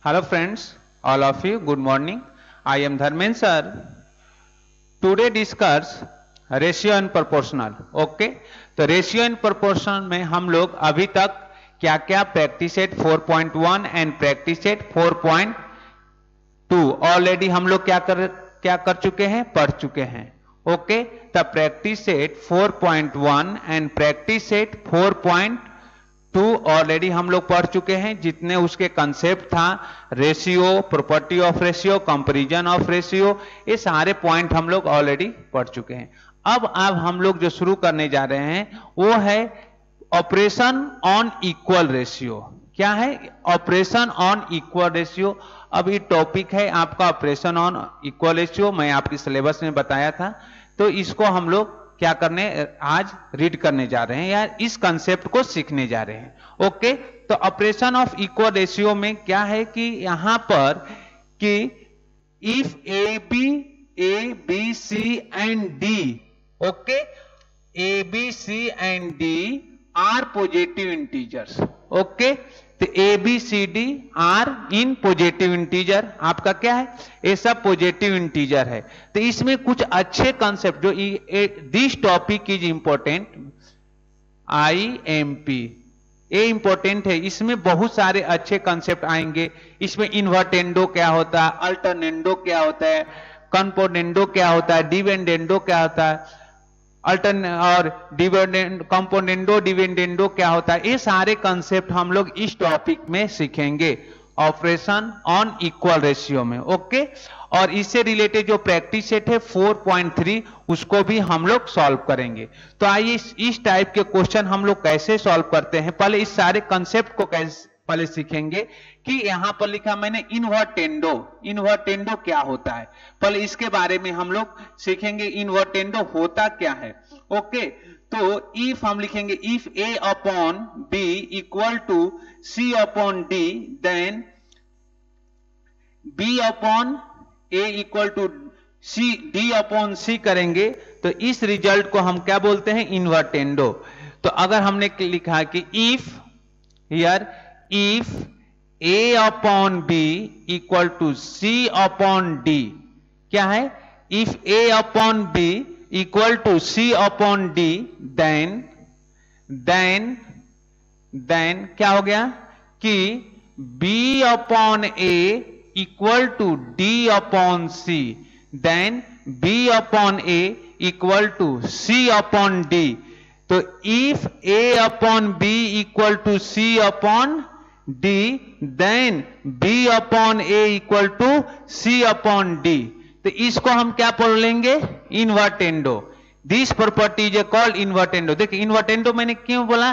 Hello friends, all of you, good morning. I am Dharmen sir. Today discuss ratio and proportional. Okay, तो ratio and proportional में हम लोग अभी तक क्या क्या practice set 4.1 and practice set 4.2 already हम लोग क्या कर चुके हैं, पढ़ चुके हैं. ओके, तो practice set 4.1 and practice set 4.2 already हम लोग पढ़ चुके हैं. जितने उसके कंसेप्ट था, ratio, property of ratio, comparison of ratio, ये सारे पॉइंट हम लोग ऑलरेडी पढ़ चुके हैं. अब हम लोग जो शुरू करने जा रहे हैं वो है ऑपरेशन ऑन इक्वल रेशियो. क्या है? Operation on equal ratio. अब ये टॉपिक है आपका ऑपरेशन ऑन इक्वल रेशियो. मैं आपकी सिलेबस में बताया था, तो इसको हम लोग क्या करने आज रीड करने जा रहे हैं या इस कंसेप्ट को सीखने जा रहे हैं. ओके, तो ऑपरेशन ऑफ इक्वल रेशियो में क्या है कि यहां पर कि if A B C and D, okay, A B C and D are positive integers. Okay, तो A B C D are in positive integer. आपका क्या है? ये सब पॉजिटिव इंटीजर है. तो इसमें कुछ अच्छे कंसेप्ट जो this topic is important, IMP, ये इंपॉर्टेंट है. इसमें बहुत सारे अच्छे कंसेप्ट आएंगे. इसमें इन्वर्टेंडो क्या होता है, अल्टरनेंडो क्या होता है, कंपोनेंडो क्या होता है, डिविडेंडो क्या होता है, और कंपोनेंडो डिविडेंडो क्या होता है, ये सारे कंसेप्ट हम लोग इस टॉपिक में सीखेंगे ऑपरेशन ऑन इक्वल रेशियो में. ओके, और इससे रिलेटेड जो प्रैक्टिस सेट है 4.3 उसको भी हम लोग सॉल्व करेंगे. तो आइए इस टाइप के क्वेश्चन हम लोग कैसे सॉल्व करते हैं. पहले इस सारे कंसेप्ट को कैसे पहले सीखेंगे कि यहां पर लिखा मैंने इन्वर्टेंडो. इन्वर्टेंडो क्या होता है, पहले इसके बारे में हम लोग सीखेंगे. इन्वर्टेंडो होता क्या है. ओके, तो इफ हम लिखेंगे if A upon B equal to C upon D, then B upon A equal to C, D upon C करेंगे तो इस रिजल्ट को हम क्या बोलते हैं, इन्वर्टेंडो. तो अगर हमने लिखा कि if here if a upon b equal to c upon d, क्या है? if a upon b equal to c upon d, then क्या हो गया कि b upon a equal to d upon c, then b upon a equal to c upon d. तो if a upon b equal to c upon d, then b upon a equal to c upon d. तो इसको हम क्या पढ़ लेंगे, invertendo. This property is called invertendo. देखिए invertendo मैंने क्यों बोला,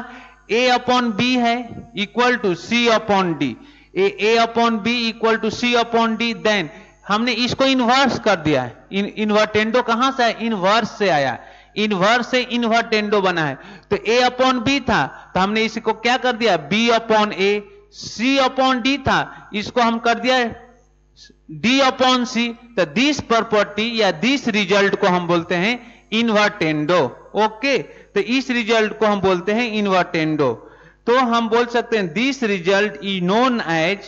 a अपॉन b है equal to c upon d, a upon b equal to c upon d, then हमने इसको इन्वर्स कर दिया है. इन्वर्टेंडो कहां से आया, इन्वर्स से आया. इन्वर्स से इन्वर्टेंडो बना है. तो a अपॉन b था तो हमने इसको क्या कर दिया, b upon a. c upon d था, इसको हम कर दिया d अपॉन c. तो दिस प्रॉपर्टी या दिस रिजल्ट को हम बोलते हैं इन्वर्टेंडो. ओके, तो इस रिजल्ट को हम बोलते हैं इन्वर्टेंडो. तो हम बोल सकते हैं this result is known as,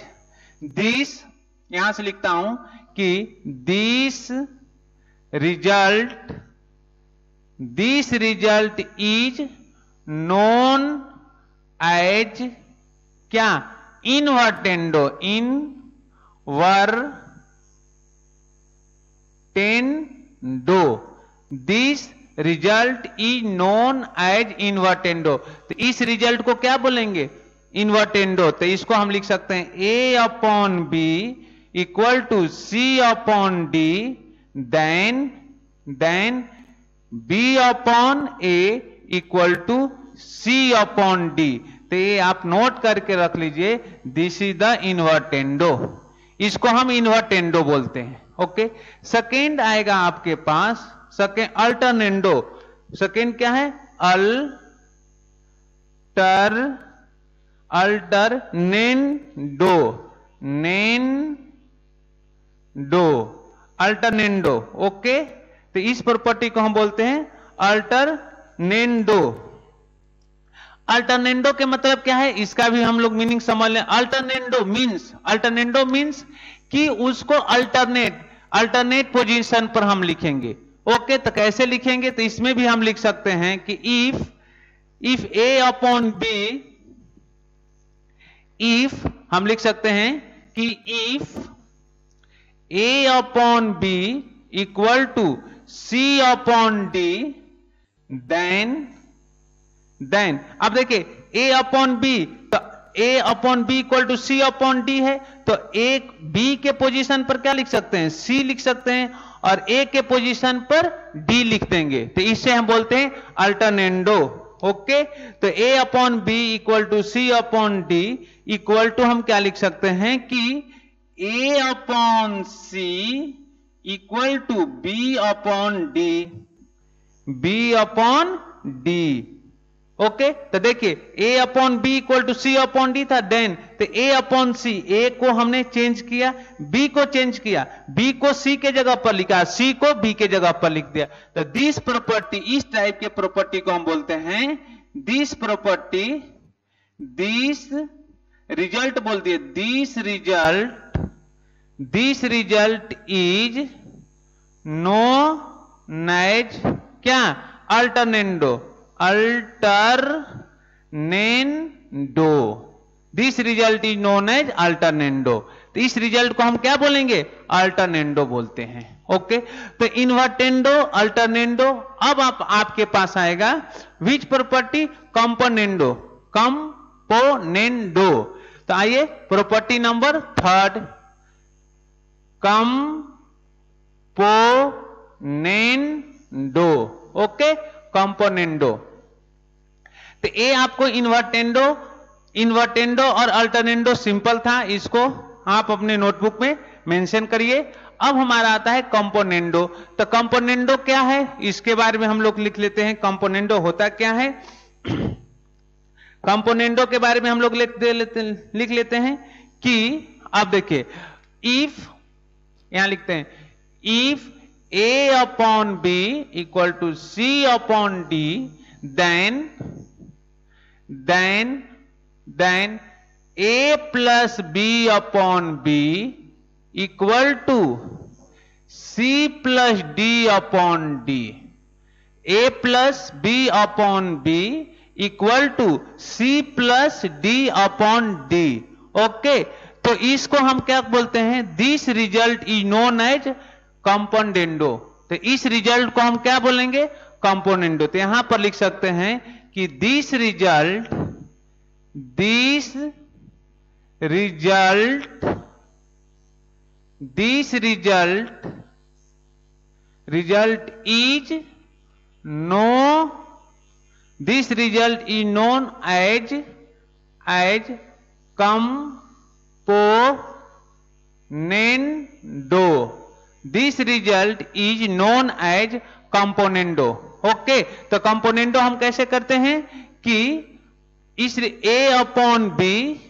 this यहां से लिखता हूं कि this result is known as क्या, invertendo. This result is known as invertendo. तो इस रिजल्ट को क्या बोलेंगे, इन्वर्टेंडो. तो इसको हम लिख सकते हैं a upon B equal to C upon D, then b upon a equal to c upon d. तो ये आप नोट करके रख लीजिए, दिस इज द इन्वर्टेंडो. इसको हम इन्वर्टेंडो बोलते हैं. ओके, सेकेंड आएगा आपके पास, सेकेंड अल्टरनेंडो. सेकेंड क्या है, अल्टरनेंडो. ओके, तो इस प्रॉपर्टी को हम बोलते हैं अल्टरनेंडो. अल्टरनेंडो के मतलब क्या है, इसका भी हम लोग मीनिंग समझ लें। अल्टरनेंडो मीन्स कि उसको अल्टरनेट पोजीशन पर हम लिखेंगे। ओके, तो कैसे लिखेंगे, तो इसमें भी हम लिख सकते हैं कि if A upon B, if हम लिख सकते हैं कि if A upon B equal to C upon D, then अब देखिए ए अपॉन बी, तो A upon B equal to C upon D है, तो एक बी के पोजीशन पर क्या लिख सकते हैं, सी लिख सकते हैं, और ए के पोजीशन पर डी लिख देंगे, तो इसे हम बोलते हैं अल्टरनेंडो। ओके, तो A upon B equal to C upon D इक्वल टू हम क्या लिख सकते हैं कि A upon C equal to B upon D, B upon D. Okay, तो देखिए a upon B equal to C upon D था, देन तो a अपॉन सी, a को हमने चेंज किया, b को चेंज किया, b को c के जगह पर लिखा, c को b के जगह पर लिख दिया। तो दिस प्रॉपर्टी, इस टाइप के प्रॉपर्टी को हम बोलते हैं दिस प्रॉपर्टी, दिस रिजल्ट बोल दिए, this result is known as क्या, alternendo, this result is known as alternendo. तो इस रिजल्ट को हम क्या बोलेंगे, अल्टरनेंडो बोलते हैं। ओके, तो इन्वर्टेंडो, अल्टरनेंडो। अब आपके पास आएगा विच प्रॉपर्टी, कंपोनेंडो, कंपोनेंडो। तो आइए property number 3, componendo. Okay, componendo. तो ये आपको इन्वर्टेंडो और अल्टरनेंडो सिंपल था, इसको आप अपने नोटबुक में मेंशन करिए। अब हमारा आता है कंपोनेंडो। तो कंपोनेंडो क्या है, इसके बारे में हम लोग लिख लेते हैं। कंपोनेंडो होता क्या है, कंपोनेंडो के बारे में हम लोग लिख लेते हैं कि अब देखिए, इफ यहां लिखते हैं if A upon B equal to C upon D, then A plus B upon B equal to C plus D upon D. A plus B upon B equal to C plus D upon D. Okay, तो इसको हम क्या बोलते हैं, this result is known as componendo. तो इस result को हम क्या बोलेंगे, कंपोनेंडो। तो यहां पर लिख सकते हैं कि this result is known as componendo. This result is known as componendo. Okay, तो कंपोनेंडो हम कैसे करते हैं कि इस A upon B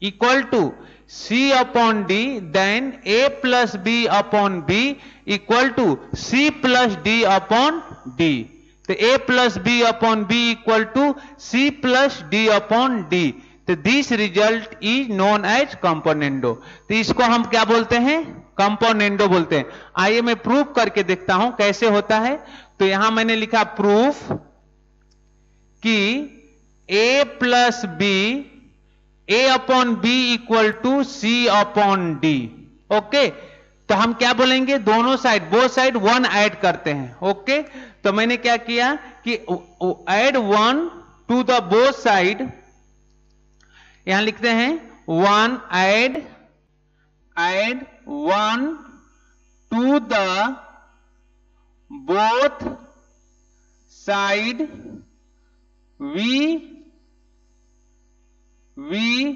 equal to C upon D, then A plus B upon B equal to C plus D upon D. तो A plus B upon B equal to C plus D upon D. तो this result is known as componendo. तो इसको हम क्या बोलते हैं, componendo बोलते हैं। आइए मैं प्रूफ करके देखता हूं कैसे होता है। तो यहां मैंने लिखा प्रूफ कि A plus b, A upon B equal to C upon D. Okay, तो हम क्या बोलेंगे, दोनों साइड, बोथ साइड 1 ऐड करते हैं। ओके, तो मैंने क्या किया कि add 1 to the both side, यहां लिखते हैं 1 add 1 to the both side we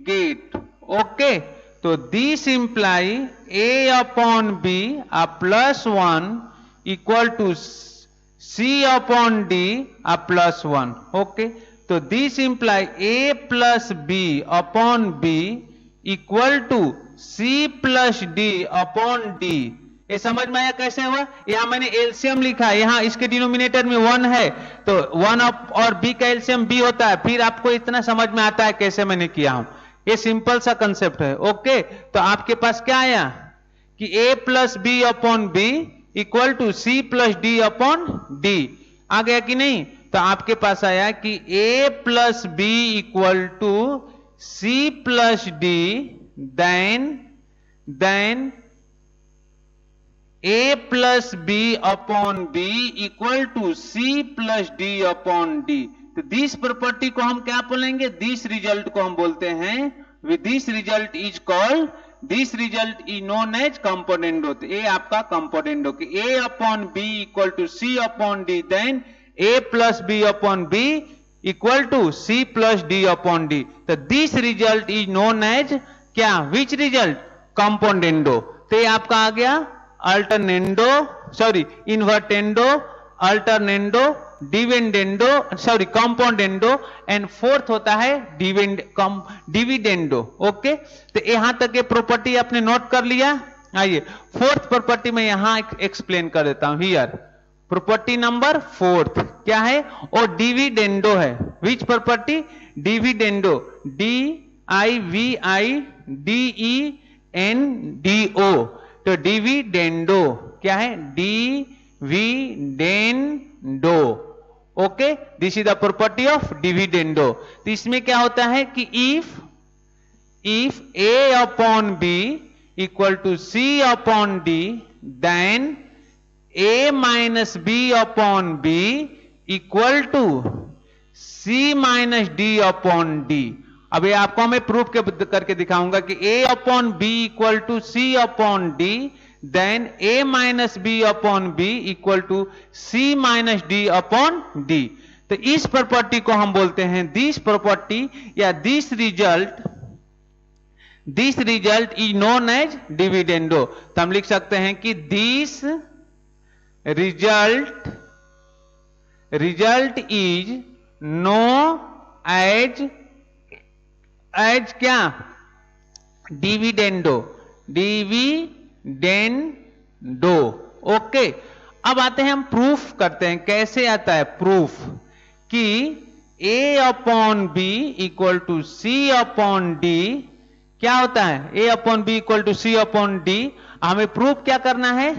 get। Okay, तो this imply A upon B a plus 1 equal to C upon D a plus 1। Okay, तो this imply A plus B upon B equal to C plus D upon D ये समझ में आया कैसे हुआ? यहां मैंने एलसीएम लिखा, यहां इसके डिनोमिनेटर में 1 है, तो 1 और बी का एलसीएम बी होता है। फिर आपको इतना समझ में आता है कैसे मैंने किया हूं। ये सिंपल सा कंसेप्ट है। ओके, तो आपके पास क्या आया कि a plus B upon B equal to C plus D upon D. आ गया कि नहीं? तो आपके पास आया कि a plus B equal to C plus D, then a plus B upon B equal to C plus D upon D. तो दिस प्रॉपर्टी को हम क्या बोलेंगे? दिस रिजल्ट को हम बोलते हैं with this result is called, this result is known as componendo. तो ए आपका कंपोनेंडो कि a upon B equal to C upon D, then a plus B upon B equal to C plus D upon D. तो this result is known as क्या? Which result? Componendo. तो ये आपका आ गया alternendo, sorry invertendo, alternendo, dividendo, sorry componendo, and fourth होता है dividendo. Okay, तो यहां तक ये प्रॉपर्टी आपने नोट कर लिया। आइए फोर्थ प्रॉपर्टी में यहां एक्सप्लेन कर देता हूं। हियर प्रॉपर्टी नंबर फोर्थ क्या है? और डिविडेंडो है। Which property? Dividendo, DIVIDENDO। तो डिविडेंडो क्या है? Dividendo. Okay, this is the property of dividendo. तो इसमें क्या होता है कि if a upon b equal to c upon d, then a minus b upon b equal to c minus d upon d। अब ये आपको मैं प्रूफ करके दिखाऊंगा कि a upon b equal to c upon d, then a minus B upon B equal to c minus D upon D. तो इस property को हम बोलते हैं दिस प्रॉपर्टी या this result is known as dividendo. तो हम लिख सकते हैं कि this result is known as क्या? डिविडेंडो। ओके, अब आते हैं हम प्रूफ करते हैं। कैसे आता है प्रूफ? कि a upon B equal to C upon d क्या होता है? a upon B equal to C upon d. हमें प्रूफ क्या करना है?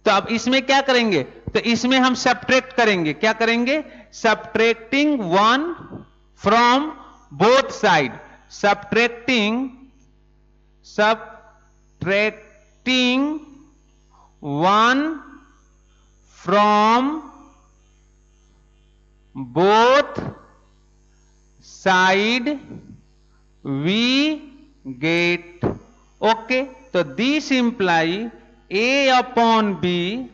तो अब इसमें क्या करेंगे? तो इसमें हम सब्ट्रैक्ट करेंगे। क्या करेंगे? Subtracting 1 from both side, subtracting 1 from both side we get। okay, तो this imply a upon b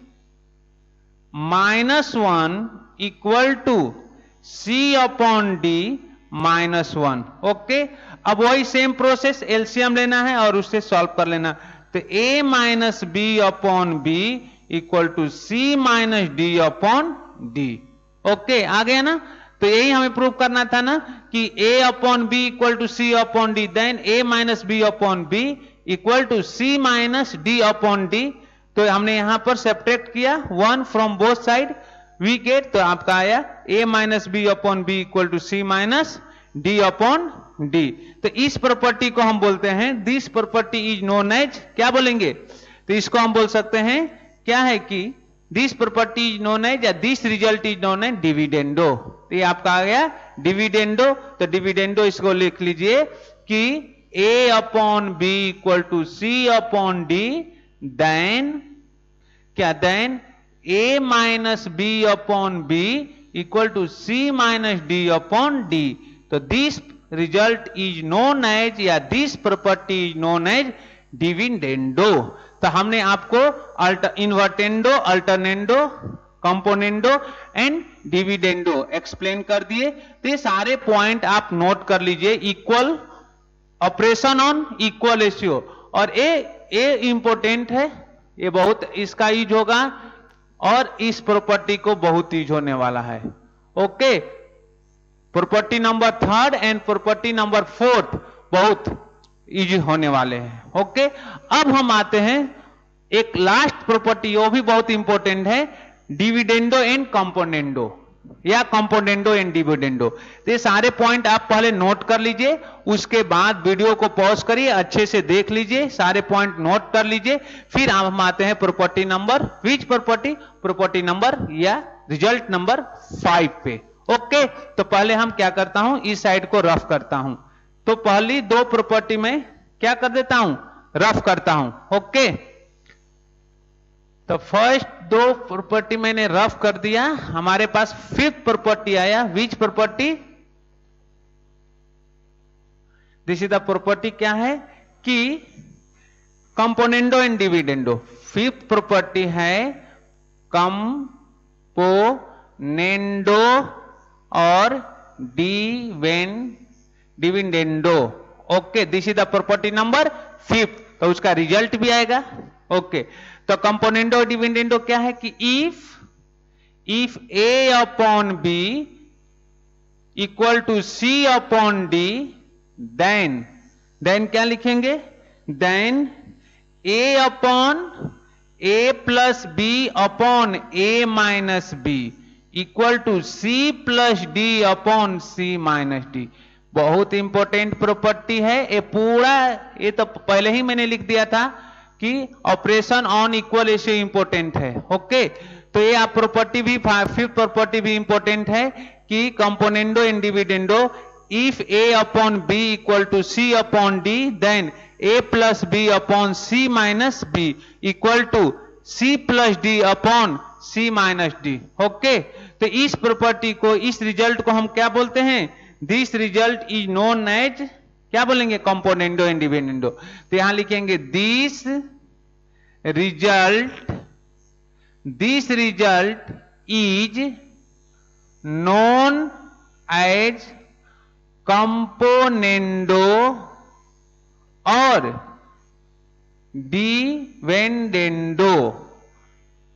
minus 1 equal to c upon d minus 1। Okay, अब वही सेम प्रोसेस, एलसीएम लेना है और उससे सॉल्व कर लेना। तो a minus B upon B equal to C minus D upon D. Okay, आ गया ना? तो यही हमें प्रूव करना था ना कि a upon B equal to C upon D, then a minus B upon B equal to C minus D upon D. तो हमने यहां पर सब्ट्रैक्ट किया 1 from both side we get. तो आपका आया a minus B upon B equal to C minus D upon D. तो इस प्रॉपर्टी को हम बोलते हैं this property is known as, क्या बोलेंगे? तो इसको हम बोल सकते हैं क्या है कि this property is known as या this result is known as dividendo. तो ये आपका आ गया डिविडेंडो। तो डिविडेंडो इसको लिख लीजिए कि a upon B equal to C upon D, then क्या? Then a minus B upon B equal to C minus D upon D. तो this result is known as या this property is known as dividendo. तो हमने आपको invertendo, alternendo, componendo and dividendo explain कर दिए। तो ये सारे पॉइंट आप नोट कर लीजिए। Equal operation on equal ratio, और ये इंपॉर्टेंट है, ये बहुत इसका यूज होगा और इस प्रॉपर्टी को बहुत यूज होने वाला है। Okay, property number 3 and property number 4 बहुत यूज होने वाले हैं। ओके, अब हम आते हैं एक लास्ट प्रॉपर्टी वो भी बहुत इंपॉर्टेंट है, डिविडेंडो एंड कंपोनेंडो या कंपोनेंडो एंड डिविडेंडो। तो ये सारे पॉइंट आप पहले नोट कर लीजिए, उसके बाद वीडियो को पॉज करिए, अच्छे से देख लीजिए, सारे पॉइंट नोट कर लीजिए, फिर हम आते हैं property number, which property, property number या रिजल्ट नंबर 5 पे। ओके, तो पहले हम क्या करता हूं, इस साइड को रफ करता हूं। तो पहली दो प्रॉपर्टी में क्या कर देता हूं, रफ करता हूं। ओके, तो फर्स्ट दो प्रॉपर्टी मैंने रफ कर दिया, हमारे पास फिफ्थ प्रॉपर्टी आया, which property, this is the property क्या है कि componendo and dividendo. Fifth property है कंपोनेंडो और dividendo. Okay, this is the property number fifth, तो उसका रिजल्ट भी आएगा। ओके, तो कंपोनेंडो डिविडेंडो क्या है कि if A upon B equal to C upon D, then क्या लिखेंगे, then a upon a plus B upon A minus B equal to C plus D upon C minus d. बहुत important property है ये पूरा, ये तो पहले ही मैंने लिख दिया था कि ऑपरेशन ऑन इक्वल ऐसे इंपॉर्टेंट है। ओके, तो ये आप प्रॉपर्टी भी, फिफ्थ प्रॉपर्टी भी इंपॉर्टेंट है कि componendo and dividendo, if A upon B equal to C upon D, then A plus B upon C minus B equal to C plus D upon C minus D. Okay, तो इस property को, इस result को हम क्या बोलते हैं, this result is known as, क्या बोलेंगे, कंपोनेंडो एंड डिविडेंडो। तो यहां लिखेंगे this result is known as componendo और डिविडेंडो।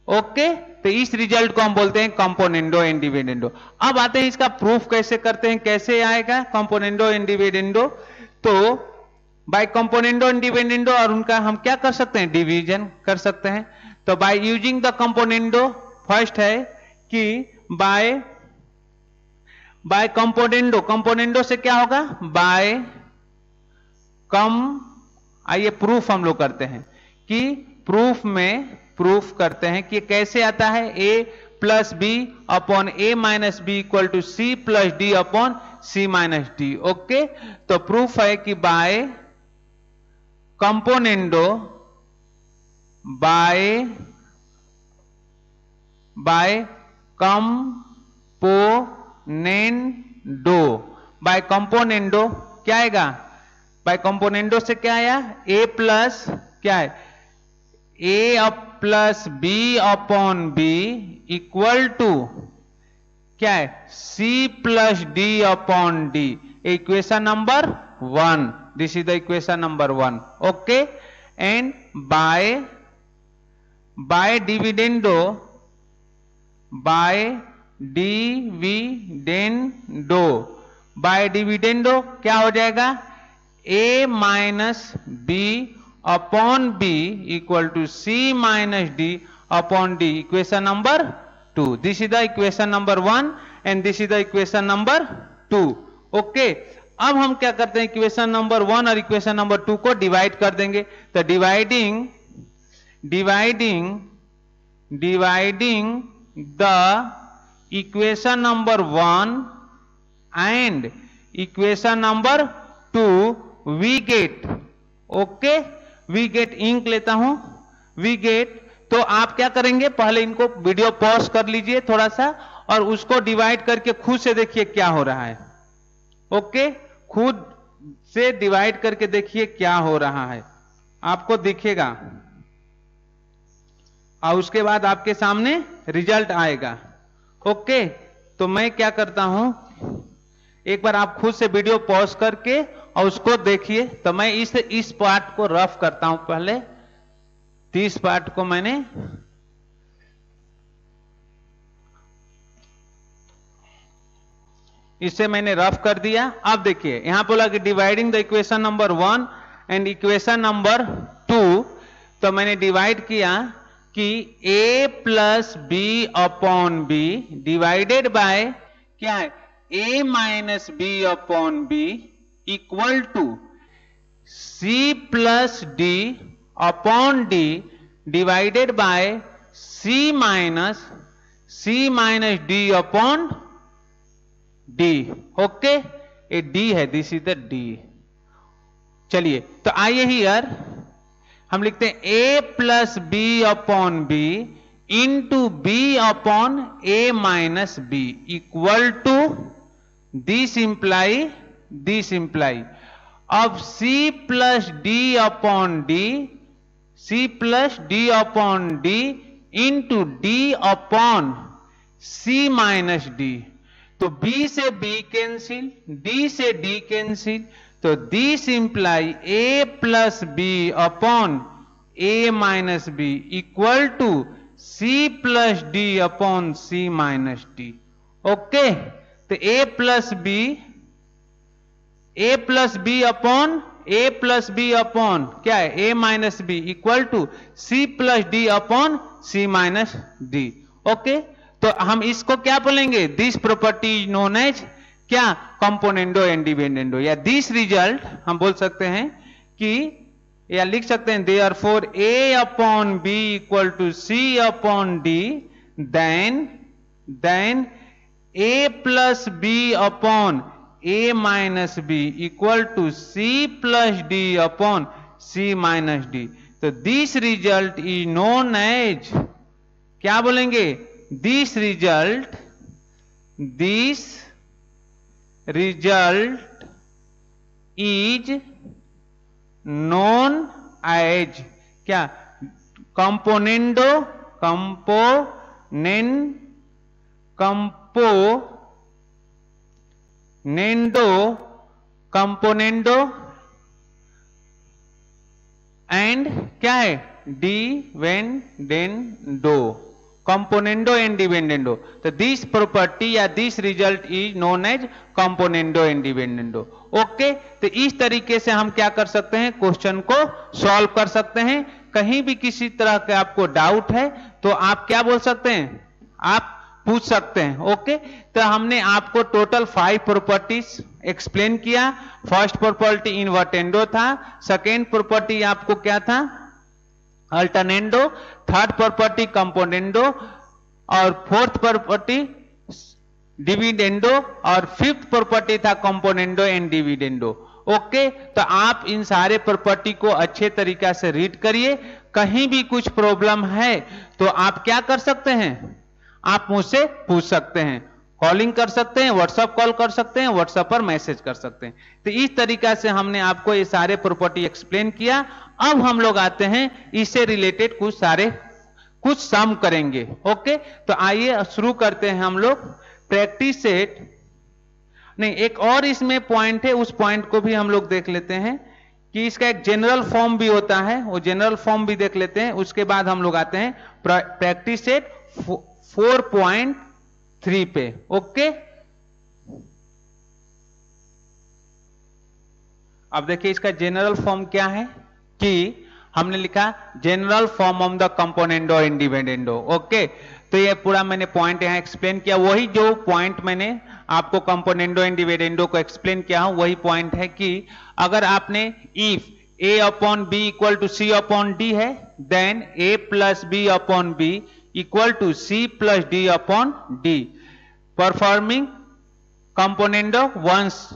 ओके, तो इस रिजल्ट को हम बोलते हैं कंपोनेंडो एंड डिविडेंडो। अब आते हैं इसका प्रूफ कैसे करते हैं, कैसे आएगा कंपोनेंडो एंड डिविडेंडो। तो बाय कंपोनेंडो एंड डिविडेंडो, और उनका हम क्या कर सकते हैं, डिवीजन कर सकते हैं। तो bye using the componendo, first है कि बाय कंपोनेंडो, कंपोनेंडो से क्या होगा, बाय आइए प्रूफ हम लोग करते हैं कि प्रूफ में प्रूफ करते हैं कि कैसे आता है, A plus B upon A minus B equal to C plus D upon C minus D. Okay, तो प्रूफ है कि बाय कंपोनेंडो, बाय कंपोनेंडो क्या आएगा, बाय कंपोनेंडो से क्या आया, ए प्लस क्या है, A plus B upon B equal to क्या है, C plus D upon D, equation number 1, this is the equation number 1। Okay, and by dividendo, by dividendo क्या हो जाएगा, A minus B upon B equal to C minus D upon D, equation number 2। This is the equation number 1 and this is the equation number 2। Okay, अब हम क्या करते हैं, equation number 1 और equation number 2 को डिवाइड कर देंगे। तो dividing the equation number 1 and equation number 2 we get, okay, we get, ink लेता हूं, वी गेट। तो आप क्या करेंगे, पहले इनको वीडियो पॉज कर लीजिए थोड़ा सा और उसको डिवाइड करके खुद से देखिए क्या हो रहा है। ओके, खुद से डिवाइड करके देखिए क्या हो रहा है, आपको दिखेगा और उसके बाद आपके सामने रिजल्ट आएगा। ओके, तो मैं क्या करता हूं, एक बार आप खुद से वीडियो पॉज करके और उसको देखिए। तो मैं इस पार्ट को रफ करता हूं पहले, 30 पार्ट को मैंने इसे मैंने रफ कर दिया। अब देखिए यहां बोला कि dividing the equation number 1 and equation number 2, तो मैंने डिवाइड किया कि a plus B upon b divided by क्या है a minus B upon B equal to c plus D upon d divided by c minus D upon D. Okay, ये d है, this is the d. चलिए तो आइए here हम लिखते हैं a plus B upon b into b upon a minus B equal to this imply अब c plus D upon d into d upon c minus D. तो b से b cancel, d से d cancel, तो this imply a plus B upon a minus B equal to c plus D upon c minus D. Okay, तो a plus B upon क्या है a minus B equal to c plus D upon c minus D. Okay, तो हम इसको क्या बोलेंगे, this property is known as क्या, componendo and dividendo, या दिस रिजल्ट हम बोल सकते हैं कि या लिख सकते हैं therefore a upon B equal to c upon D then a plus B upon a minus B equal to c plus D upon c minus D. तो this result is known as क्या बोलेंगे, this result is known as क्या, componendo and क्या है dividendo, componendo and dividendo. तो this property या this result is known as componendo and dividendo. Okay, तो इस तरीके से हम क्या कर सकते हैं, क्वेश्चन को सॉल्व कर सकते हैं। कहीं भी किसी तरह का आपको डाउट है तो आप क्या बोल सकते हैं, आप पूछ सकते हैं। ओके, तो हमने आपको टोटल 5 प्रॉपर्टीज एक्सप्लेन किया। फर्स्ट प्रॉपर्टी इन्वर्टेंडो था, सेकेंड प्रॉपर्टी आपको क्या था, अल्टरनेंडो, थर्ड प्रॉपर्टी कंपोनेंडो, और फोर्थ प्रॉपर्टी डिविडेंडो, और फिफ्थ प्रॉपर्टी था कंपोनेंडो एंड डिविडेंडो। ओके, तो आप इन सारे प्रॉपर्टी को अच्छे तरीका से रीड करिए। कहीं भी कुछ प्रॉब्लम है तो आप क्या कर सकते हैं, आप मुझसे पूछ सकते हैं, कॉलिंग कर सकते हैं, व्हाट्सएप कॉल कर सकते हैं, व्हाट्सएप पर मैसेज कर सकते हैं। तो इस तरीका से हमने आपको ये सारे प्रॉपर्टी एक्सप्लेन किया। अब हम लोग आते हैं इससे रिलेटेड कुछ सम करेंगे। ओके, तो आइए शुरू करते हैं हम लोग। प्रैक्टिस सेट नहीं, एक और इसमें पॉइंट है, उस पॉइंट को भी हम लोग देख लेते हैं कि इसका एक जनरल फॉर्म भी होता है, वो जनरल फॉर्म भी देख लेते हैं। उसके बाद हम लोग आते हैं प्रैक्टिस सेट 4.3 पे। ओके, अब देखिए इसका जनरल फॉर्म क्या है कि हमने लिखा general form of the componendo and dividendo. Okay, तो ये पूरा मैंने पॉइंट यहां एक्सप्लेन किया, वही जो पॉइंट मैंने आपको कंपोनेंडो एंड डिविडेंडो को एक्सप्लेन किया हूं वही पॉइंट है कि अगर आपने if a upon B equal to c upon D है, then a plus B upon B equal to c plus D upon D. Performing componendo once,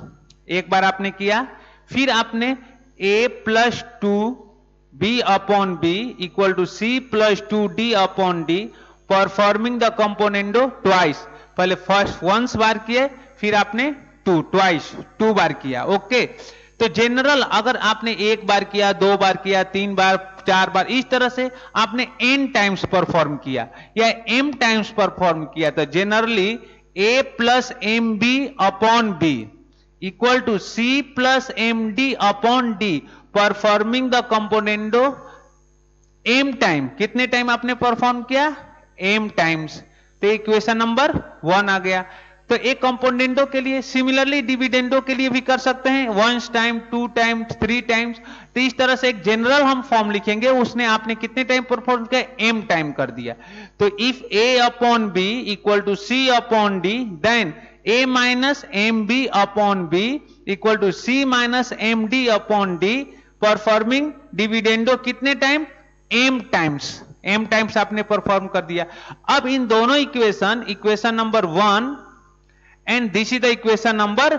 एक बार आपने किया, फिर आपने a plus 2b upon B equal to c plus 2d upon D. Performing the componendo twice, पहले first once बार किए, फिर आपने ट्वाइस 2 बार किया। ओके, तो जनरल अगर आपने एक बार किया, 2 बार किया, 3 बार, 4 बार, इस तरह से आपने n टाइम्स परफॉर्म किया या m टाइम्स परफॉर्म किया, तो generally a plus m b upon B equal to c plus m d upon D. Performing the componendo m time, कितने टाइम आपने परफॉर्म किया, m टाइम्स। तो इक्वेशन नंबर 1 आ गया। तो एक कंपोनेंडो के लिए, सिमिलरली डिविडेंडो के लिए भी कर सकते हैं, 1 टाइम, 2 टाइम्स, 3 टाइम्स। तो इस तरह से एक जनरल हम फॉर्म लिखेंगे, उसने आपने कितने टाइम परफॉर्म किया, m टाइम कर दिया। तो if a upon b equal to c upon d, then a minus m b upon b equal to c minus m d upon d, performing dividendo कितने time, m times आपने perform कर दिया। अब इन दोनों equation number 1 and this is the equation number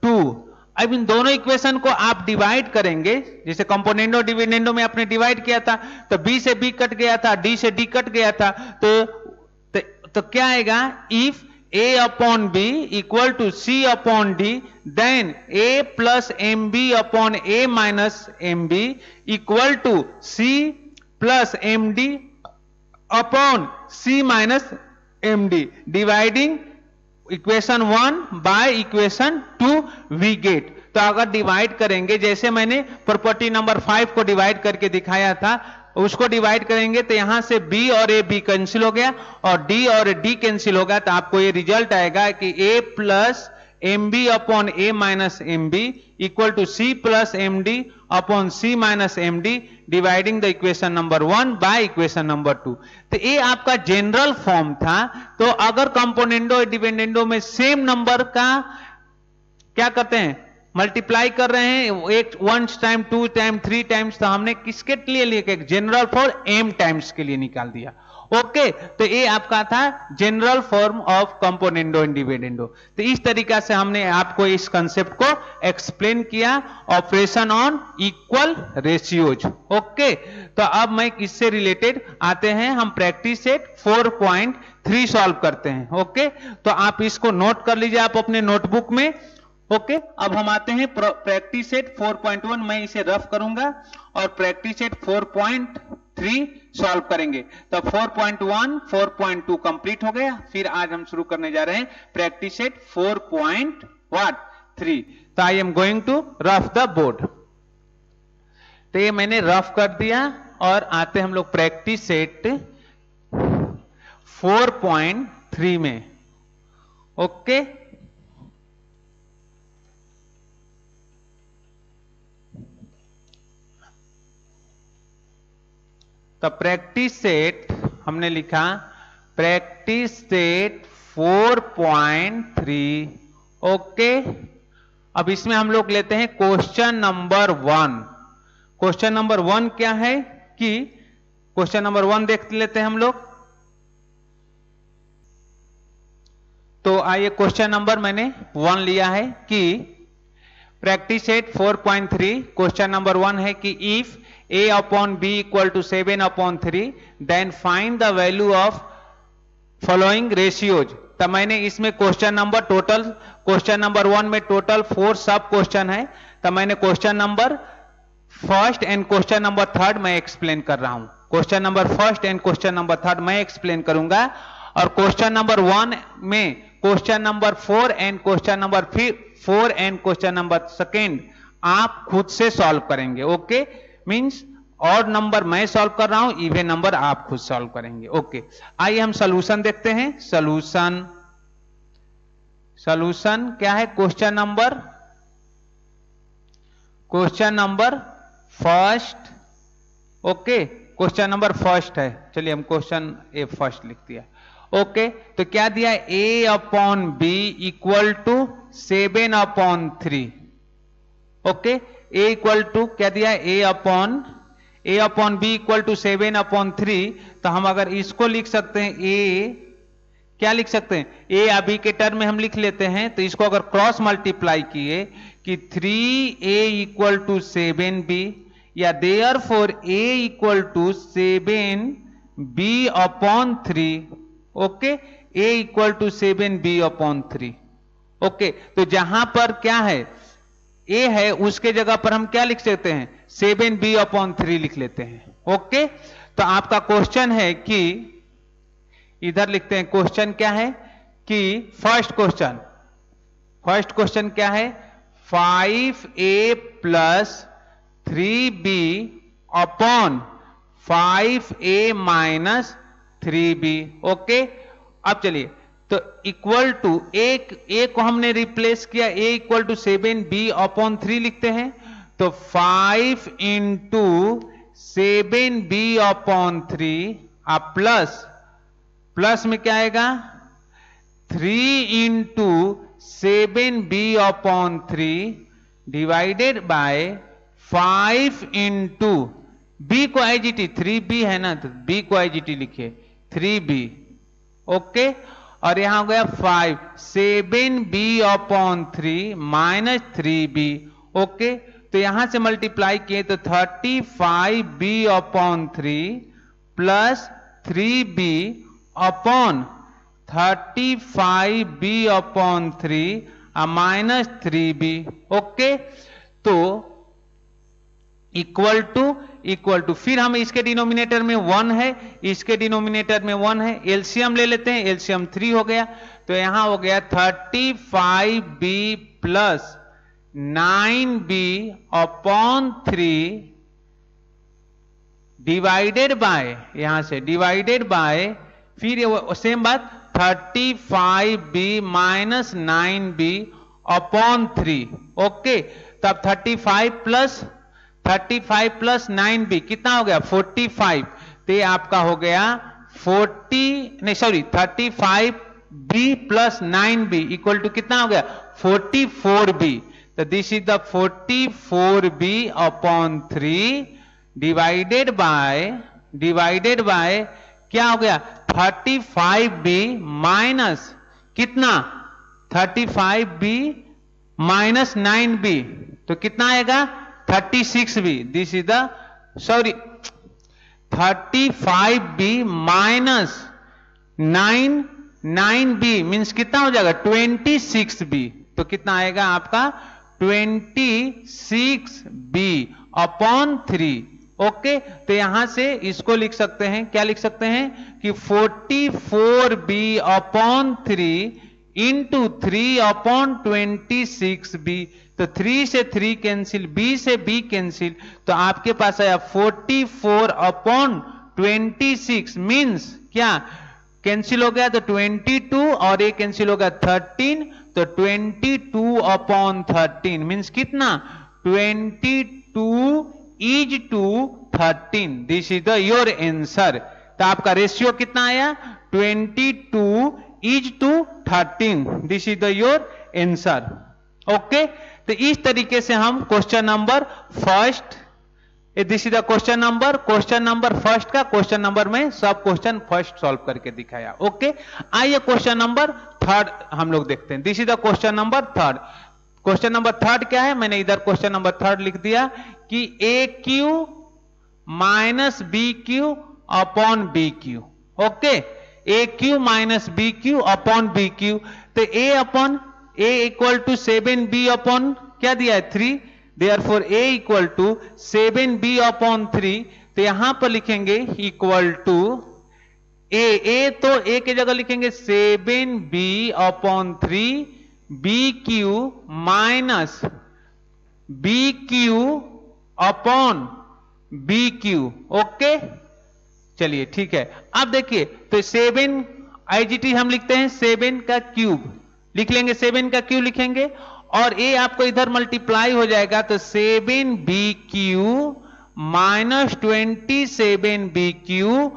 2। अब इन दोनों इक्वेशन को आप डिवाइड करेंगे, जैसे कंपोनेंडो डिविडेंडो में आपने डिवाइड किया था, तो b से b कट गया था, d से d कट गया था, तो क्या आएगा, if a upon b equal to c upon d, then a plus m b upon a minus m b equal to c plus m d upon c minus m d, dividing equation 1 by equation 2 we get. तो अगर divide करेंगे, जैसे मैंने property number 5 को divide करके दिखाया था, उसको डिवाइड करेंगे तो यहां से b और a b कैंसिल हो गया और d और d कैंसिल हो गया, तो आपको ये रिजल्ट आएगा कि a plus m b upon a minus m b equal to c plus m d upon c minus m d, dividing the equation number 1 by equation number 2। तो ये आपका जनरल फॉर्म था। तो अगर कंपोनेंडो डिपेंडेंडो में same number का क्या करते हैं, मल्टीप्लाई कर रहे हैं, एक 1 टाइम, 2 टाइम, 3 टाइम्स, तो हमने किसके लिए लिया, जनरल फॉर m टाइम्स के लिए निकाल दिया। ओके, तो ये आपका था general form of componendo and dividendo. तो इस तरीका से हमने आपको इस कंसेप्ट को एक्सप्लेन किया, operation on equal ratios. Okay, तो अब मैं इससे रिलेटेड आते हैं, हम प्रैक्टिस सेट 4.3 सॉल्व करते हैं। ओके, तो आप इसको नोट कर लीजिए आप अपने नोटबुक में। ओके, अब हम आते हैं प्रैक्टिस सेट 4.1, मैं इसे रफ करूंगा और प्रैक्टिस सेट 4.3 सॉल्व करेंगे। तो 4.1, 4.2 कंप्लीट हो गया। फिर आज हम शुरू करने जा रहे हैं प्रैक्टिस सेट 4.3। तो I am going to rough the board. तो ये मैंने रफ कर दिया और आते हम लोग प्रैक्टिस सेट 4.3 में। ओके, तो प्रैक्टिस सेट हमने लिखा प्रैक्टिस सेट 4.3। ओके, अब इसमें हम लोग लेते हैं क्वेश्चन नंबर 1। क्वेश्चन नंबर 1 क्या है कि क्वेश्चन नंबर 1 देख लेते हैं हम लोग। तो आइए, क्वेश्चन नंबर मैंने 1 लिया है कि प्रैक्टिस सेट 4.3 क्वेश्चन नंबर 1 है कि if a upon b equal to 7/3 then find the value of following ratios। तो मैंने इसमें question number total, question number 1 में टोटल 4 सब क्वेश्चन है, तो मैंने question number first and question number 3 मैं एक्सप्लेन कर रहा हूं। Question number first and question number 3 मैं एक्सप्लेन करूंगा और क्वेश्चन नंबर 1 में question number 4 and question number 4 and question number 2 आप खुद से सॉल्व करेंगे। ओके, मींस और नंबर मैं सॉल्व कर रहा हूं, इवन नंबर आप खुद सॉल्व करेंगे। ओके, आइए हम सॉल्यूशन देखते हैं। सॉल्यूशन क्या है, question number first. Okay, question number first है, चलिए हम क्वेश्चन ए फर्स्ट लिख दिया। ओके, तो क्या दिया, a upon B equal to 7/3। Okay, a equal to क्या दिया, a upon B equal to 7/3। तो हम अगर इसको लिख सकते हैं, a क्या लिख सकते हैं, a अभी के टर्म में हम लिख लेते हैं। तो इसको अगर क्रॉस मल्टीप्लाई किए कि 3a इक्वल टू 7b, या therefore a equal to 7b upon 3। Okay, a equal to 7b upon 3। Okay, तो जहां पर क्या है, a है, उसके जगह पर हम क्या लिख सकते हैं, 7b अपॉन 3 लिख लेते हैं। ओके, तो आपका क्वेश्चन है कि इधर लिखते हैं, क्वेश्चन क्या है कि फर्स्ट क्वेश्चन क्या है, 5a plus 3b upon 5a minus 3b। Okay, अब चलिए तो इक्वल टू ए को हमने रिप्लेस किया, ए इक्वल टू 7b/3 लिखते हैं। तो 5 इंटू 7b/3 आप प्लस में क्या आएगा 3 into 7b/3 divided by 5 into b को आईजीटी 3b है ना, तो बी को आईजीटी लिखिए 3b। ओके, और यहां हो गया 5 7b/3 माइनस 3b। ओके, तो यहां से मल्टीप्लाई किए तो 35b/3 plus 3b/35b/3 minus 3b। Okay, तो इक्वल टू फिर हम इसके डिनोमिनेटर में 1 है, इसके डिनोमिनेटर में 1 है, एलसीएम ले लेते हैं, एलसीएम 3 हो गया। तो यहां हो गया 35b plus 9b/3 divided by, यहां से डिवाइडेड बाय, फिर सेम बात 35b माइनस 9b/3। ओके, तब 35 प्लस 9b कितना हो गया 45। तो ये आपका हो गया 35b plus 9b equal to कितना हो गया 44b। तो this is the 44b/3 divided by क्या हो गया 35b माइनस कितना 35b माइनस 9b, तो कितना आएगा 36b। This is the 35b minus 9b means कितना हो जाएगा 26b। तो कितना आएगा आपका 26b/3। ओके, तो यहां से इसको लिख सकते हैं, क्या लिख सकते हैं कि 44b/3 इंटू 3/26b। तो 3 से 3 कैंसिल, b से b कैंसिल, तो आपके पास आया 44/26 मीन्स क्या कैंसिल हो गया, तो 22 और ये कैंसिल हो गया 13, तो 22/13 मीन्स कितना 22 is to 13। This is the your answer. तो आपका रेशियो कितना आया 22 is to 13। This is the your answer. Okay, तो इस तरीके से हम question number first, this is the question number first का क्वेश्चन नंबर में सब क्वेश्चन फर्स्ट सॉल्व करके दिखाया। ओके, आइए क्वेश्चन नंबर थर्ड हम लोग देखते हैं। This is the question number third. Question number third क्या है, मैंने इधर क्वेश्चन नंबर थर्ड लिख दिया कि A Q minus B Q upon B Q. Okay, A Q minus B Q upon B Q. तो A upon A equal to 7b upon क्या दिया है 3, therefore A equal to 7b/3। तो यहां पर लिखेंगे इक्वल टू ए तो ए के जगह लिखेंगे 7b/3 b q minus B Q upon B Q. Okay, चलिए ठीक है। अब देखिए, तो 7 आईजीटी हम लिखते हैं 7 का क्यूब लिख लेंगे, 7 का क्यूब लिखेंगे, और ए आपको इधर मल्टीप्लाई हो जाएगा, तो 7b³ माइनस 27b³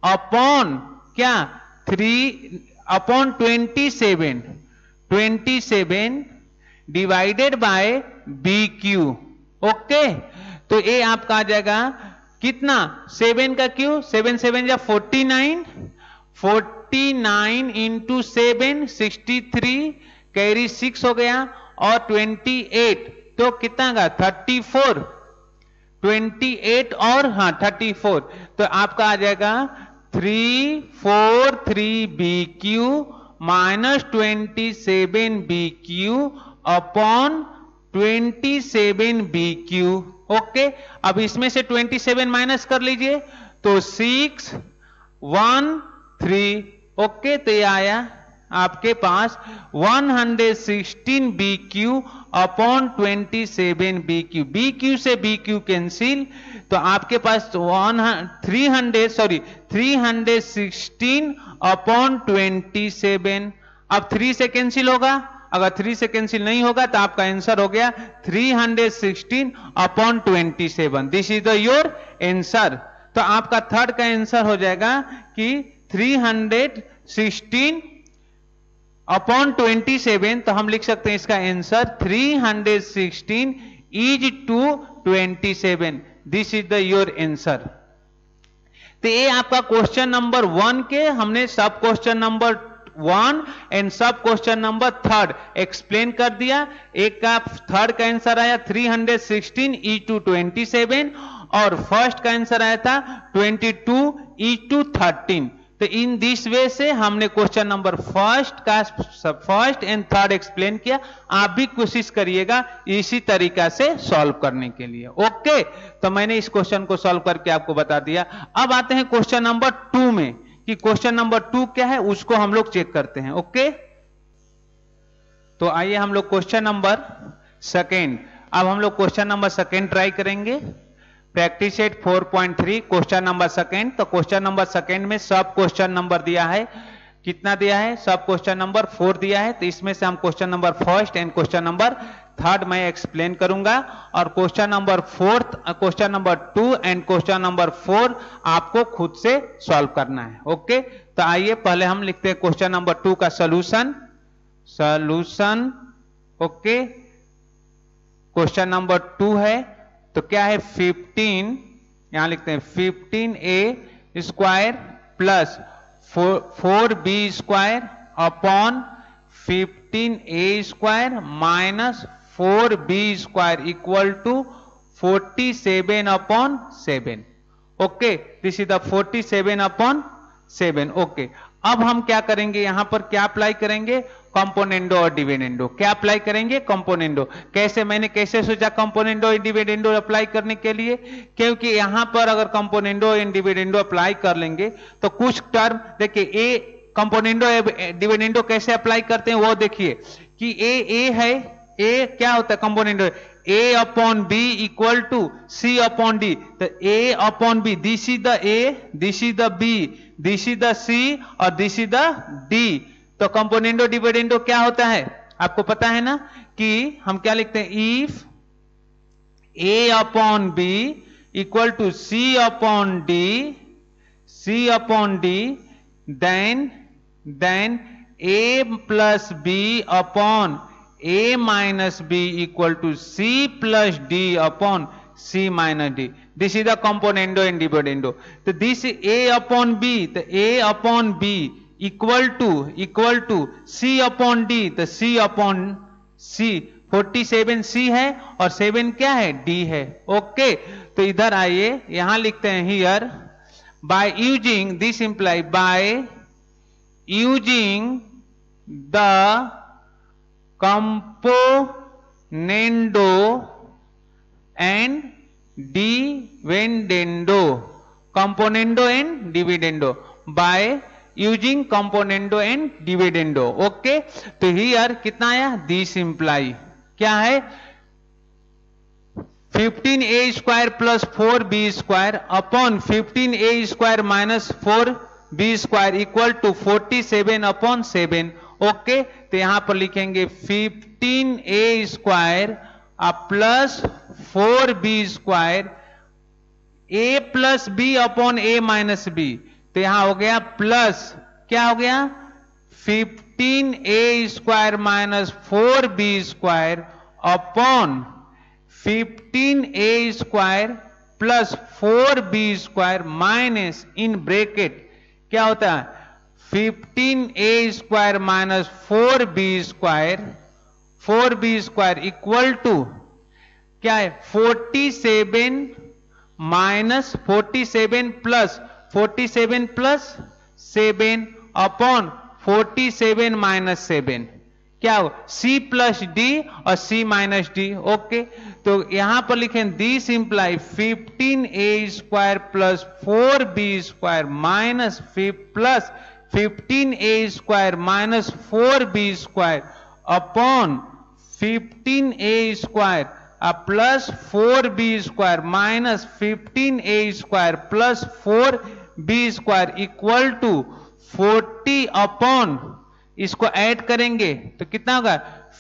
अपॉन क्या 3/27 डिवाइडेड बाय BQ। ओके, तो ए आपका आ जाएगा कितना 7 का क्यू 7 7 या 49 इंटू 7 63 कैरी 6 हो गया, और 28 तो कितना का 34 28 और हाँ 34, तो आपका आ जाएगा 343BQ minus 27BQ upon 27BQ। Okay, अब इसमें से 27 माइनस कर लीजिए तो 613। ओके, तो ये आया आपके पास 116BQ अपॉन 27BQ। BQ से BQ कैंसिल, तो आपके पास 316 अपॉन 27 अब 3 से कैंसिल होगा, अगर 3 से कैंसिल नहीं होगा तो आपका आंसर हो गया 316/27। This is the your answer. तो आपका थर्ड का आंसर हो जाएगा कि 316/27। तो हम लिख सकते हैं इसका answer 316 is to 27। This is the your answer. तो ये आपका क्वेश्चन नंबर 1 के हमने सब क्वेश्चन नंबर 1 एंड सब क्वेश्चन नंबर 3 एक्सप्लेन कर दिया। एक का थर्ड का आंसर आया 316 is to 27 और फर्स्ट का आंसर आया था 22 is to 13। तो इन दिस वे से हमने question number first and third explain किया। आप भी कोशिश करिएगा इसी तरीका से सॉल्व करने के लिए। ओके, तो मैंने इस क्वेश्चन को सॉल्व करके आपको बता दिया। अब आते हैं क्वेश्चन नंबर 2 में कि क्वेश्चन नंबर 2 क्या है, उसको हम लोग चेक करते हैं। ओके, तो आइए हम लोग क्वेश्चन नंबर 2, अब हम लोग क्वेश्चन नंबर 2 ट्राई करेंगे। Practice set 4.3 question number 2। तो क्वेश्चन नंबर 2 में सब क्वेश्चन नंबर दिया है, कितना दिया है, सब क्वेश्चन नंबर 4 दिया है। तो इसमें से हम question number 1 and question number 3 मैं एक्सप्लेन करूंगा और question number 4, question number 2 and question number 4 आपको खुद से सॉल्व करना है। ओके, तो आइए पहले हम लिखते हैं क्वेश्चन नंबर 2 का सॉल्यूशन। ओके, क्वेश्चन नंबर 2 है तो क्या है 15, यहां लिखते हैं 15a square plus 4b square upon 15a square minus 4b square equal to 47/7। Okay, this is the 47/7। Okay, अब हम क्या करेंगे, यहां पर क्या अप्लाई करेंगे, कंपोनेंडो और डिविडेंडो। क्या अप्लाई करेंगे, कंपोनेंडो। कैसे, मैंने कैसे सोचा कंपोनेंडो और डिविडेंडो अप्लाई करने के लिए, क्योंकि यहां पर अगर कंपोनेंडो एंड डिविडेंडो अप्लाई कर लेंगे तो कुछ टर्म देखिए, ए कंपोनेंडो डिविडेंडो कैसे अप्लाई करते हैं वो देखिए कि ए है, ए क्या होता है componendo, A upon B equal to C upon D. तो A upon B, this is the A, this is the B, this is the C और दिस इज द डी। तो कंपोनेंडो डिविडेंडो क्या होता है आपको पता है ना, कि हम क्या लिखते हैं, if A upon B equal to C upon D, C upon D, then A plus B upon A minus B equal to C plus D upon C minus D. This is the componendo and dividendo. तो this A upon B, तो A upon B equal to C upon D, तो C upon सी, 47 सी है और 7 क्या है, D है। Okay, तो इधर आइए यहां लिखते हैं here by using, this imply by using the componendo and dividendo, componendo and dividendo, by using componendo and dividendo. Okay, तो हियर कितना आया, दिस इंप्लाई क्या है, 15a square plus 4b square upon 15a square minus 4b square equal to 47/7। Okay, तो यहां पर लिखेंगे 15a square plus 4b square, a plus b upon a minus b। तो यहां हो गया प्लस, क्या हो गया, 15a square minus 4b square upon 15a square plus 4b square minus in bracket क्या होता है 15a square minus 4b square equal to क्या है 47 माइनस 47 प्लस 7 अपॉन 47 माइनस 7 क्या हो c प्लस डी और c माइनस डी। ओके, तो यहां पर लिखें this imply 15a square plus 4b square minus plus 15a square minus 4b square upon 15a square plus 4b square minus 15a square plus 4b square equal to 40 upon इसको add करेंगे तो कितना होगा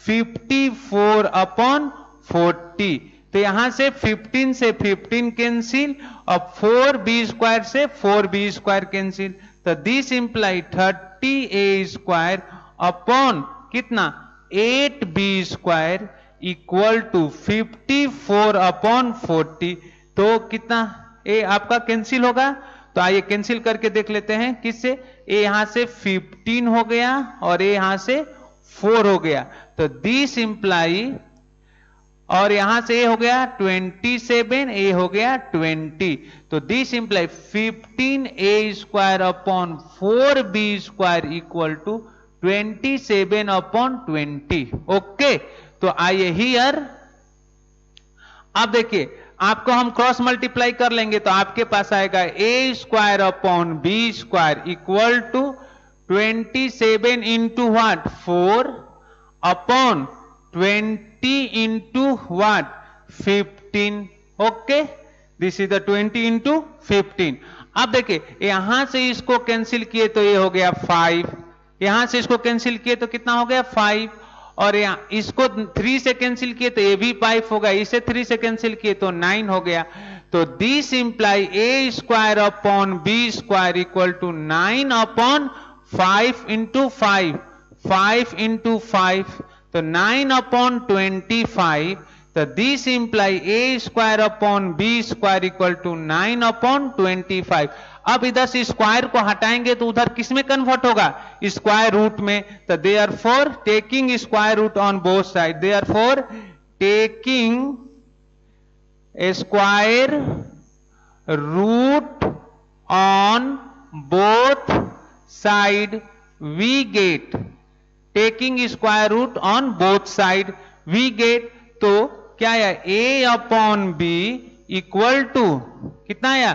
54 upon 40। तो यहां से 15 से 15 cancel और 4b स्क्वायर से 4b स्क्वायर कैंसिल। तो this imply 30a square upon कितना 8b square equal to 54 upon 40। तो कितना ए आपका कैंसिल होगा। तो आइए कैंसिल करके देख लेते हैं किससे। ए यहां से 15 हो गया और ए यहां से 4 हो गया। तो दिस इंप्लाई और यहां से ए हो गया 27, ए हो गया 20। तो this imply 15a square upon 4b square equal to 27 upon 20। Okay, तो आइए हियर अब देखिए आपको हम क्रॉस मल्टीप्लाई कर लेंगे तो आपके पास आएगा A square upon B square equal to 27 into what 4 upon 20 into what 15। Okay, this is the 20 into 15। अब देखिए यहां से इसको कैंसिल किए तो ये हो गया 5, यहां से इसको कैंसिल किए तो कितना हो गया 5, और यहां इसको 3 से कैंसिल किए तो ये भी 5 होगा, इसे 3 से कैंसिल किए तो 9 हो गया। तो this imply A square upon B square equal to 9 upon 5 into 5, 5 into 5 तो 9 अपॉन 25। तो this imply A square upon B square equal to 9 upon 25। अब इधर से स्क्वायर को हटाएंगे तो उधर किस में कन्वर्ट होगा स्क्वायर रूट में। तो therefore taking square root on both side, therefore taking square root on both side we get, taking square root on both side we get. तो क्या आया a upon B equal to कितना आया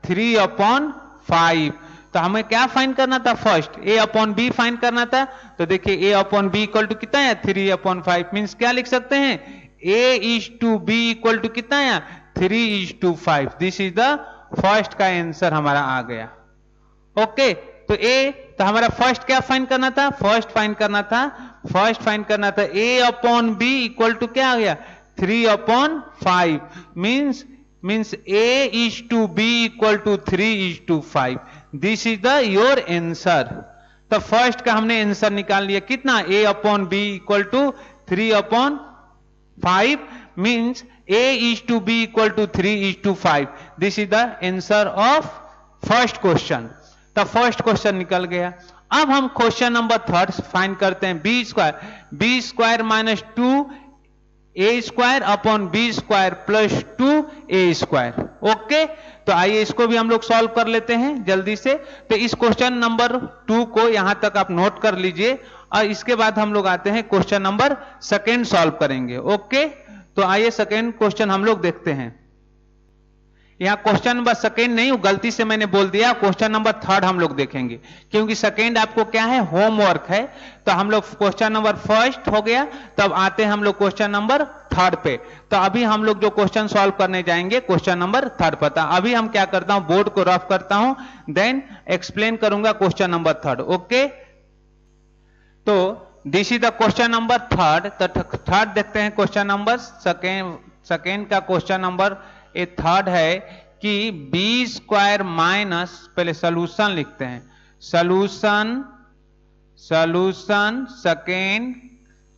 3 upon 5। तो हमें क्या फाइंड करना था first a upon B find करना था। तो देखिए a upon B equal to कितना आया 3 अपॉन 5। मीन्स क्या लिख सकते हैं a is to B equal to कितना आया 3 is to 5। This is the first का आंसर हमारा आ गया। ओके, तो a तो हमारा फर्स्ट क्या फाइंड करना था, फर्स्ट फाइंड करना था a upon B equal to क्या आ गया 3 upon 5। Means a is to b equal to 3 is to 5। This is the your answer. तो फर्स्ट का हमने आंसर निकाल लिया कितना a upon b equal to 3 upon 5। Means a is to b equal to 3 is to 5। This is the answer of first question. तो first question निकल गया। अब हम क्वेश्चन नंबर 3 फाइंड करते हैं B square minus 2 A square upon B square plus 2 A square. Okay, तो आइए इसको भी हम लोग सॉल्व कर लेते हैं जल्दी से। तो इस क्वेश्चन नंबर 2 को यहां तक आप नोट कर लीजिए और इसके बाद हम लोग आते हैं क्वेश्चन नंबर 2 सॉल्व करेंगे। ओके, तो आइए सेकेंड क्वेश्चन हम लोग देखते हैं। यहां क्वेश्चन नंबर 2 नहीं, गलती से मैंने बोल दिया, क्वेश्चन नंबर 3 हम लोग देखेंगे क्योंकि सेकेंड आपको क्या है होमवर्क है। तो हम लोग क्वेश्चन नंबर 1 हो गया, तब आते हैं हम लोग क्वेश्चन नंबर 3 पे। तो अभी हम लोग जो क्वेश्चन सॉल्व करने जाएंगे क्वेश्चन नंबर 3 पता। अभी हम क्या करता हूं बोर्ड को रफ करता हूं, देन एक्सप्लेन करूंगा क्वेश्चन नंबर 3। ओके, तो this is the question number 3। तो 3 देखते हैं क्वेश्चन नंबर सेकेंड का क्वेश्चन नंबर 3 है कि बी स्क्वायर माइनस, पहले सोल्यूशन लिखते हैं, सोल्यूशन सेकेंड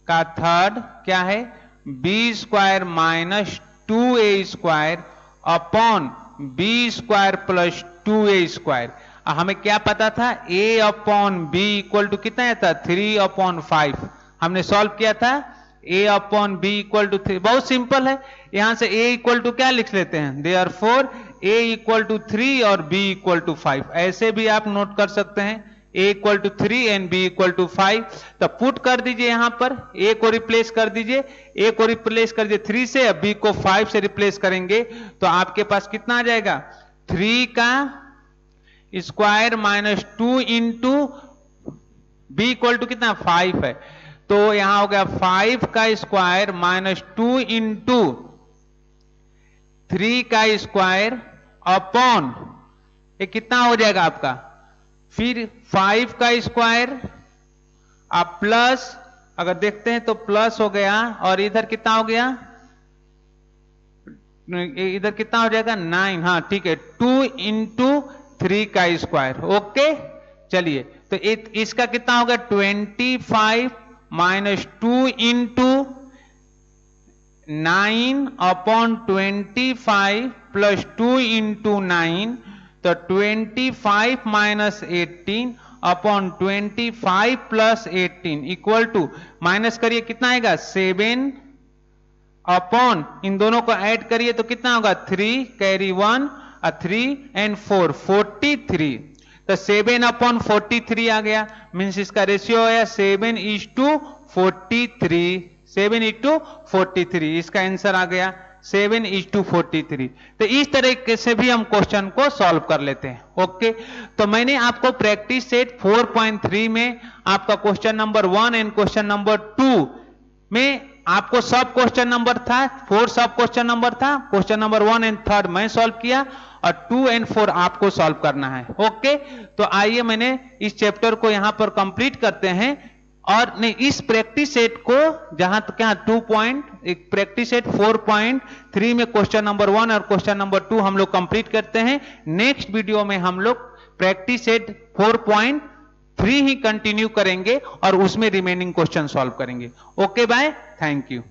का 3 क्या है B square minus 2a square upon B square plus 2a square. हमें क्या पता था a upon B equal to कितना था 3 अपॉन 5। हमने सॉल्व किया था a upon B equal to 3। बहुत सिंपल है, यहां से a इक्वल टू क्या लिख लेते हैं देयरफॉर a इक्वल टू 3 और b इक्वल टू 5। ऐसे भी आप नोट कर सकते हैं a equal to 3 and b equal to 5। तो पुट कर दीजिए यहां पर a को रिप्लेस कर दीजिए, a को रिप्लेस कर दीजिए 3 से, b को 5 से रिप्लेस करेंगे तो आपके पास कितना आ जाएगा 3 का square minus 2 into b equal to कितना 5 है। तो यहां हो गया 5 का स्क्वायर माइनस 2 इंटू 3 का स्क्वायर अपॉन ये कितना हो जाएगा आपका, फिर 5 का स्क्वायर अब प्लस अगर देखते हैं तो प्लस हो गया और इधर कितना हो गया, इधर कितना हो जाएगा 9, हाँ ठीक है 2 इंटू 3 का स्क्वायर। ओके चलिए तो इसका कितना होगा 25 minus 2 into 9 upon 25 plus 2 into 9, तो 25 minus 18 upon 25 plus 18 equal to, minus करिए कितना आएगा 7 अपॉन इन दोनों को ऐड करिए तो कितना होगा 3 कैरी 1 3 एंड 4 43। तो 7 अपॉन 43 आ गया, मीन्स इसका रेशियो आया 7:43, 7:43 इसका आंसर आ गया 7:43। तो इस तरीके से भी हम क्वेश्चन को सॉल्व कर लेते हैं। ओके तो मैंने आपको प्रैक्टिस सेट 4.3 में आपका question number 1 and question number 2 में आपको सब क्वेश्चन नंबर था 4 सब क्वेश्चन नंबर था, क्वेश्चन नंबर 1 एंड 3 मैं सॉल्व किया और 2 एंड 4 आपको सॉल्व करना है। ओके तो आइए मैंने इस चैप्टर को यहां पर कंप्लीट करते हैं और नहीं इस प्रैक्टिस सेट को जहां तक क्या 2 प्रैक्टिस सेट 4.3 में क्वेश्चन नंबर 1 और क्वेश्चन नंबर 2 हम लोग कंप्लीट करते हैं। नेक्स्ट वीडियो में हम लोग प्रैक्टिस सेट 4.3 ही कंटिन्यू करेंगे और उसमें रिमेनिंग क्वेश्चन सॉल्व करेंगे। Okay bye, thank you.